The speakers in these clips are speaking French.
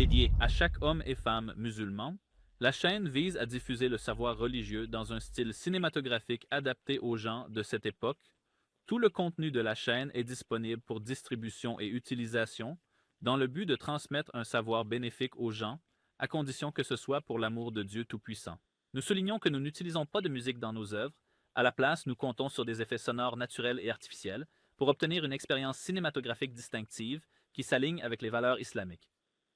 Dédiée à chaque homme et femme musulman, la chaîne vise à diffuser le savoir religieux dans un style cinématographique adapté aux gens de cette époque. Tout le contenu de la chaîne est disponible pour distribution et utilisation dans le but de transmettre un savoir bénéfique aux gens, à condition que ce soit pour l'amour de Dieu Tout-Puissant. Nous soulignons que nous n'utilisons pas de musique dans nos œuvres. À la place, nous comptons sur des effets sonores naturels et artificiels pour obtenir une expérience cinématographique distinctive qui s'aligne avec les valeurs islamiques.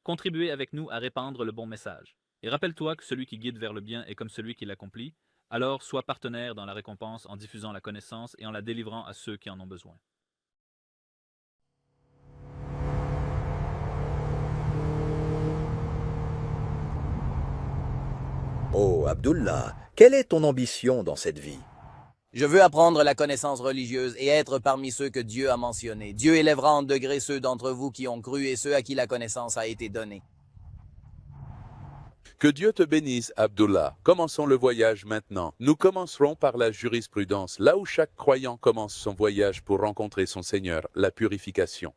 Contribuez avec nous à répandre le bon message. Et rappelle-toi que celui qui guide vers le bien est comme celui qui l'accomplit. Alors sois partenaire dans la récompense en diffusant la connaissance et en la délivrant à ceux qui en ont besoin. Oh, Abdullah, quelle est ton ambition dans cette vie? Je veux apprendre la connaissance religieuse et être parmi ceux que Dieu a mentionnés. Dieu élèvera en degré ceux d'entre vous qui ont cru et ceux à qui la connaissance a été donnée. Que Dieu te bénisse, Abdullah. Commençons le voyage maintenant. Nous commencerons par la jurisprudence, là où chaque croyant commence son voyage pour rencontrer son Seigneur, la purification.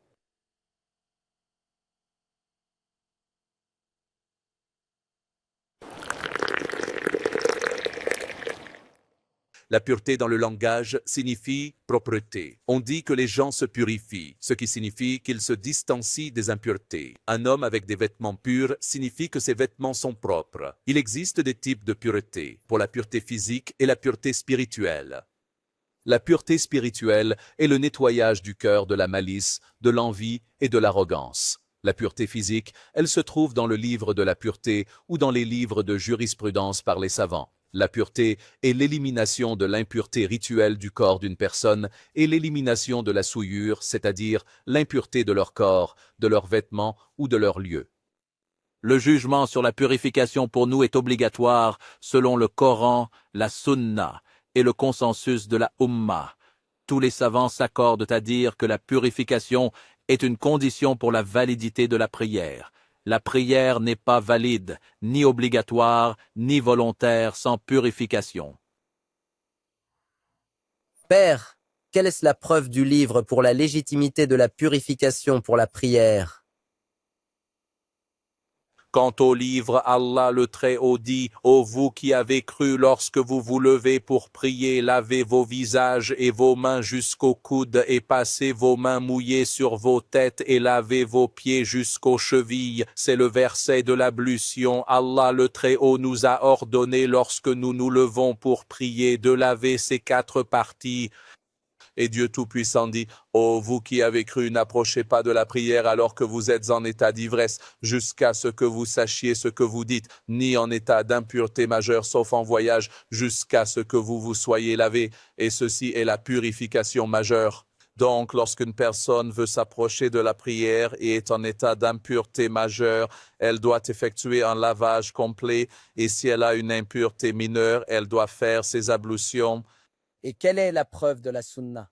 La pureté dans le langage signifie propreté. On dit que les gens se purifient, ce qui signifie qu'ils se distancient des impuretés. Un homme avec des vêtements purs signifie que ses vêtements sont propres. Il existe des types de pureté, pour la pureté physique et la pureté spirituelle. La pureté spirituelle est le nettoyage du cœur de la malice, de l'envie et de l'arrogance. La pureté physique, elle se trouve dans le livre de la pureté ou dans les livres de jurisprudence par les savants. La pureté est l'élimination de l'impureté rituelle du corps d'une personne et l'élimination de la souillure, c'est-à-dire l'impureté de leur corps, de leurs vêtements ou de leur lieu. Le jugement sur la purification pour nous est obligatoire selon le Coran, la Sunna et le consensus de la Ummah. Tous les savants s'accordent à dire que la purification est une condition pour la validité de la prière. La prière n'est pas valide, ni obligatoire, ni volontaire sans purification. Père, quelle est la preuve du livre pour la légitimité de la purification pour la prière? Quant au livre, Allah le Très-Haut dit « Ô vous qui avez cru, lorsque vous vous levez pour prier, lavez vos visages et vos mains jusqu'aux coudes et passez vos mains mouillées sur vos têtes et lavez vos pieds jusqu'aux chevilles. » C'est le verset de l'ablution. Allah le Très-Haut nous a ordonné lorsque nous nous levons pour prier de laver ces 4 parties. Et Dieu Tout-Puissant dit, « Ô vous qui avez cru, n'approchez pas de la prière alors que vous êtes en état d'ivresse, jusqu'à ce que vous sachiez ce que vous dites, ni en état d'impureté majeure, sauf en voyage, jusqu'à ce que vous vous soyez lavé. Et ceci est la purification majeure. » Donc, lorsqu'une personne veut s'approcher de la prière et est en état d'impureté majeure, elle doit effectuer un lavage complet. Et si elle a une impureté mineure, elle doit faire ses ablutions. Et quelle est la preuve de la sunna?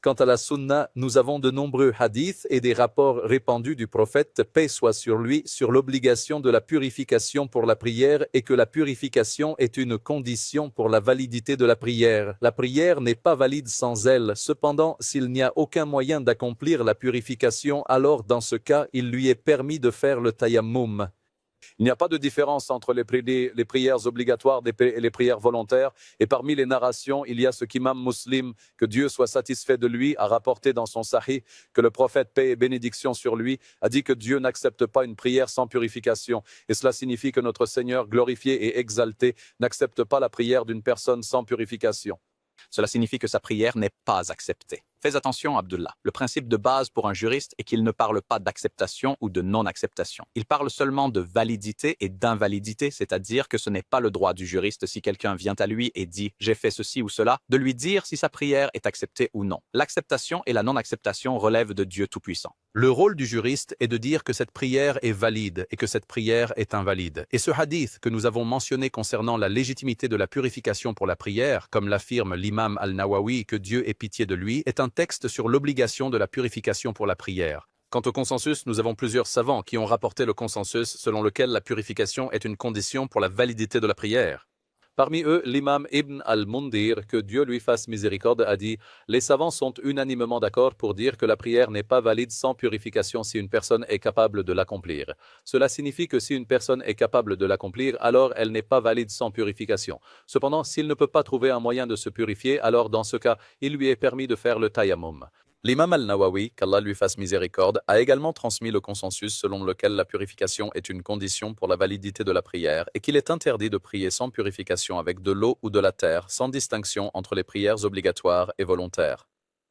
Quant à la sunna, nous avons de nombreux hadiths et des rapports répandus du prophète, paix soit sur lui, sur l'obligation de la purification pour la prière et que la purification est une condition pour la validité de la prière. La prière n'est pas valide sans elle. Cependant, s'il n'y a aucun moyen d'accomplir la purification, alors dans ce cas, il lui est permis de faire le tayammum. Il n'y a pas de différence entre les prières obligatoires et les prières volontaires. Et parmi les narrations, il y a ce qu'Imam Muslim, que Dieu soit satisfait de lui, a rapporté dans son Sahih, que le prophète, paix et bénédiction sur lui, a dit que Dieu n'accepte pas une prière sans purification. Et cela signifie que notre Seigneur glorifié et exalté n'accepte pas la prière d'une personne sans purification. Cela signifie que sa prière n'est pas acceptée. Fais attention, Abdullah. Le principe de base pour un juriste est qu'il ne parle pas d'acceptation ou de non-acceptation. Il parle seulement de validité et d'invalidité, c'est-à-dire que ce n'est pas le droit du juriste, si quelqu'un vient à lui et dit « j'ai fait ceci ou cela », de lui dire si sa prière est acceptée ou non. L'acceptation et la non-acceptation relèvent de Dieu Tout-Puissant. Le rôle du juriste est de dire que cette prière est valide et que cette prière est invalide. Et ce hadith que nous avons mentionné concernant la légitimité de la purification pour la prière, comme l'affirme l'imam al-Nawawi, que Dieu ait pitié de lui, est un texte sur l'obligation de la purification pour la prière. Quant au consensus, nous avons plusieurs savants qui ont rapporté le consensus selon lequel la purification est une condition pour la validité de la prière. Parmi eux, l'imam Ibn al-Mundir, que Dieu lui fasse miséricorde, a dit « Les savants sont unanimement d'accord pour dire que la prière n'est pas valide sans purification si une personne est capable de l'accomplir. Cela signifie que si une personne est capable de l'accomplir, alors elle n'est pas valide sans purification. Cependant, s'il ne peut pas trouver un moyen de se purifier, alors dans ce cas, il lui est permis de faire le tayammum. » L'imam al-Nawawi, qu'Allah lui fasse miséricorde, a également transmis le consensus selon lequel la purification est une condition pour la validité de la prière et qu'il est interdit de prier sans purification avec de l'eau ou de la terre, sans distinction entre les prières obligatoires et volontaires.